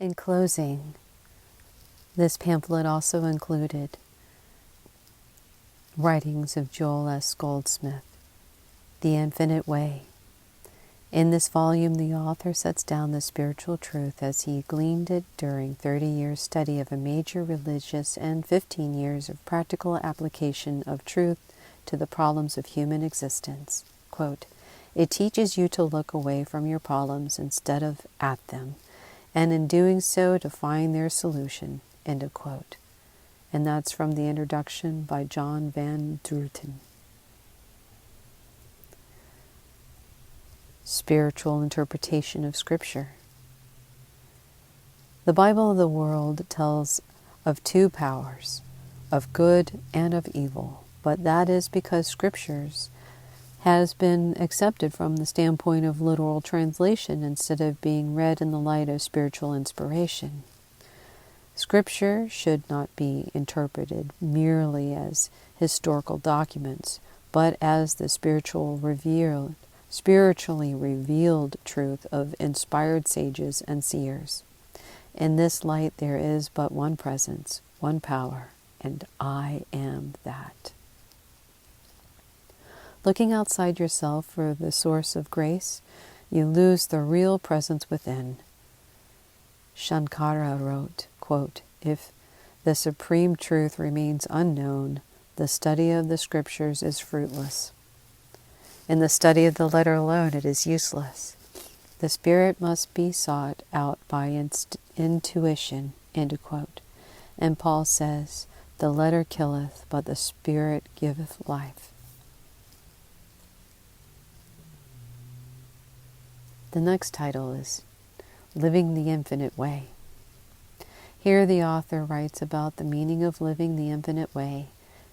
In closing, this pamphlet also included writings of Joel S. Goldsmith, The Infinite Way. In this volume, the author sets down the spiritual truth as he gleaned it during 30 years' study of a major religious and 15 years of practical application of truth to the problems of human existence. Quote, "It teaches you to look away from your problems instead of at them, and in doing so to find their solution." End of quote. And that's from the introduction by John Van Druten. Spiritual interpretation of Scripture. The Bible of the world tells of two powers, of good and of evil, but that is because Scriptures has been accepted from the standpoint of literal translation instead of being read in the light of spiritual inspiration. Scripture should not be interpreted merely as historical documents, but as the spiritually revealed truth of inspired sages and seers. In this light there is but one presence, one power, and I am that. Looking outside yourself for the source of grace, you lose the real presence within. Shankara wrote, quote, "If the supreme truth remains unknown, the study of the Scriptures is fruitless. In the study of the letter alone, it is useless. The Spirit must be sought out by intuition." End of quote. And Paul says, "The letter killeth, but the Spirit giveth life." The next title is Living the Infinite Way. Here the author writes about the meaning of living the infinite way.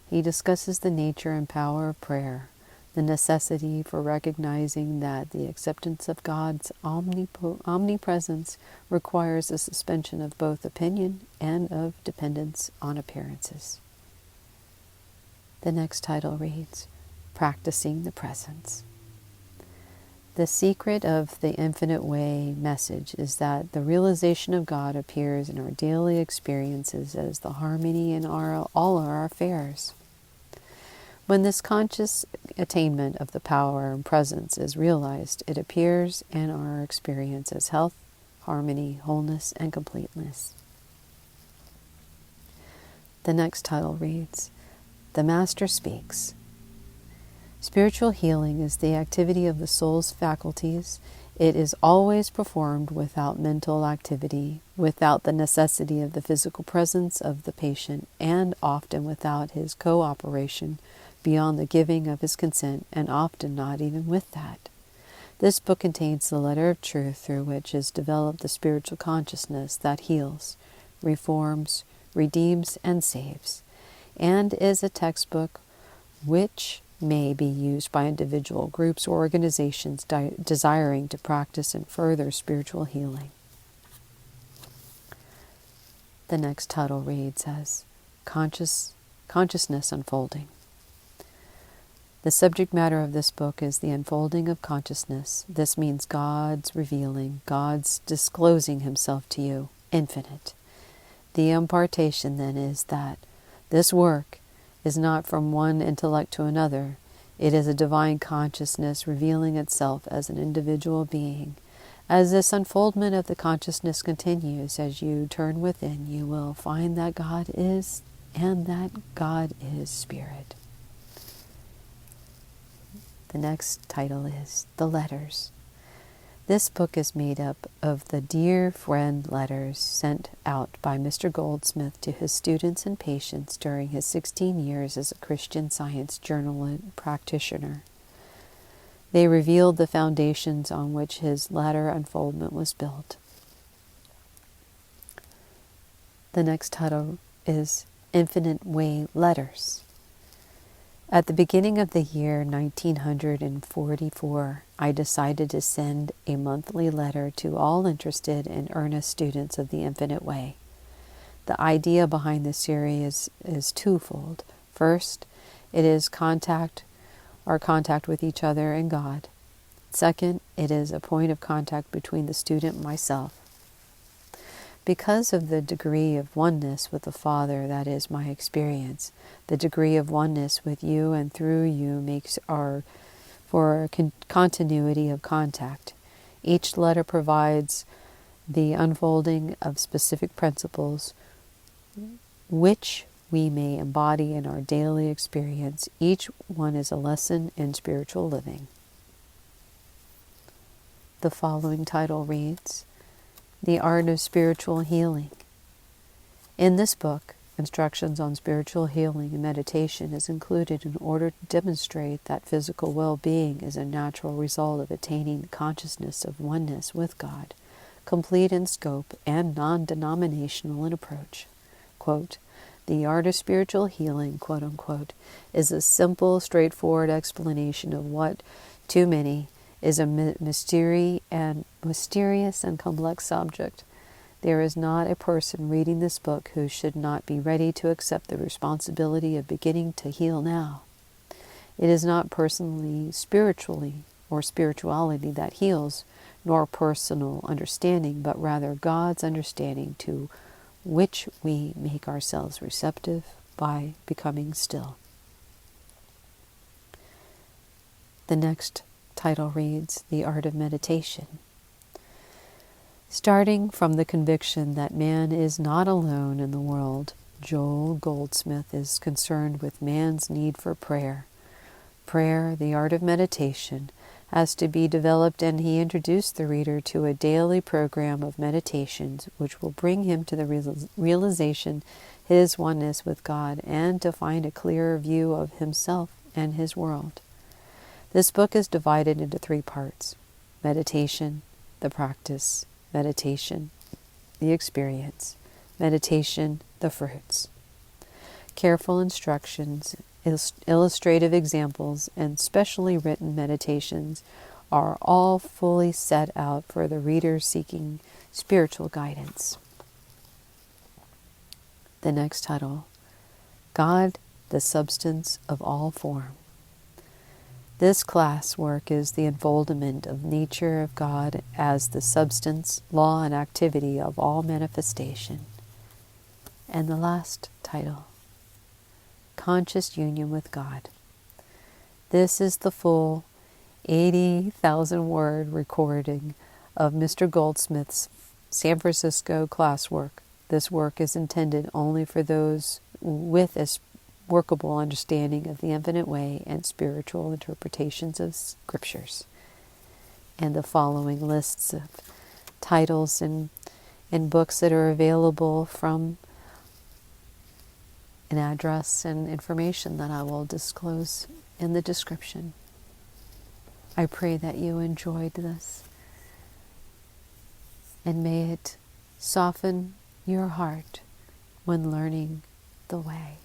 He discusses the nature and power of prayer, the necessity for recognizing that the acceptance of God's omnipresence requires a suspension of both opinion and of dependence on appearances. The next title reads, Practicing the Presence. The secret of the Infinite Way message is that the realization of God appears in our daily experiences as the harmony in all our affairs. When this conscious attainment of the power and presence is realized, it appears in our experience as health, harmony, wholeness, and completeness. The next title reads, The Master Speaks. Spiritual healing is the activity of the soul's faculties. It is always performed without mental activity, without the necessity of the physical presence of the patient, and often without his cooperation beyond the giving of his consent, and often not even with that. This book contains the letter of truth through which is developed the spiritual consciousness that heals, reforms, redeems, and saves, and is a textbook which may be used by individual groups or organizations desiring to practice and further spiritual healing. The next title reads as Consciousness Unfolding. The subject matter of this book is the unfolding of consciousness. This means God's revealing, God's disclosing himself to you, infinite. The impartation then is that this work is not from one intellect to another. It is a divine consciousness revealing itself as an individual being. As this unfoldment of the consciousness continues, as you turn within, you will find that God is, and that God is Spirit. The next title is The Letters. This book is made up of the dear friend letters sent out by Mr. Goldsmith to his students and patients during his 16 years as a Christian Science journal practitioner. They revealed the foundations on which his latter unfoldment was built. The next title is Infinite Way Letters. At the beginning of the year 1944, I decided to send a monthly letter to all interested and earnest students of the Infinite Way. The idea behind this series is twofold. First, it is our contact with each other and God. Second, it is a point of contact between the student and myself. Because of the degree of oneness with the Father that is my experience, the degree of oneness with you and through you makes for a continuity of contact. Each letter provides the unfolding of specific principles which we may embody in our daily experience. Each one is a lesson in spiritual living. The following title reads, The Art of Spiritual Healing. In this book, instructions on spiritual healing and meditation is included in order to demonstrate that physical well-being is a natural result of attaining the consciousness of oneness with God, complete in scope and non-denominational in approach. Quote, the art of spiritual healing, quote unquote, is a simple, straightforward explanation of what, to many, is a mysterious and complex subject. There is not a person reading this book who should not be ready to accept the responsibility of beginning to heal now. It is not personally, spiritually, or spirituality that heals, nor personal understanding, but rather God's understanding to which we make ourselves receptive by becoming still. The next title reads, The Art of Meditation. Starting from the conviction that man is not alone in the world, Joel Goldsmith is concerned with man's need for prayer. Prayer, the art of meditation, has to be developed, and he introduced the reader to a daily program of meditations which will bring him to the realization his oneness with God and to find a clearer view of himself and his world. This book is divided into 3 parts: meditation, the practice, meditation, the experience, meditation, the fruits. Careful instructions, illustrative examples, and specially written meditations are all fully set out for the reader seeking spiritual guidance. The next title, God, the Substance of All Form. This class work is the unfoldment of nature of God as the substance, law, and activity of all manifestation. And the last title, Conscious Union with God. This is the full 80,000-word recording of Mr. Goldsmith's San Francisco classwork. This work is intended only for those with a workable understanding of the infinite way and spiritual interpretations of scriptures. And the following lists of titles and books that are available from an address and information that I will disclose in the description. I pray that you enjoyed this, and may it soften your heart when learning the way.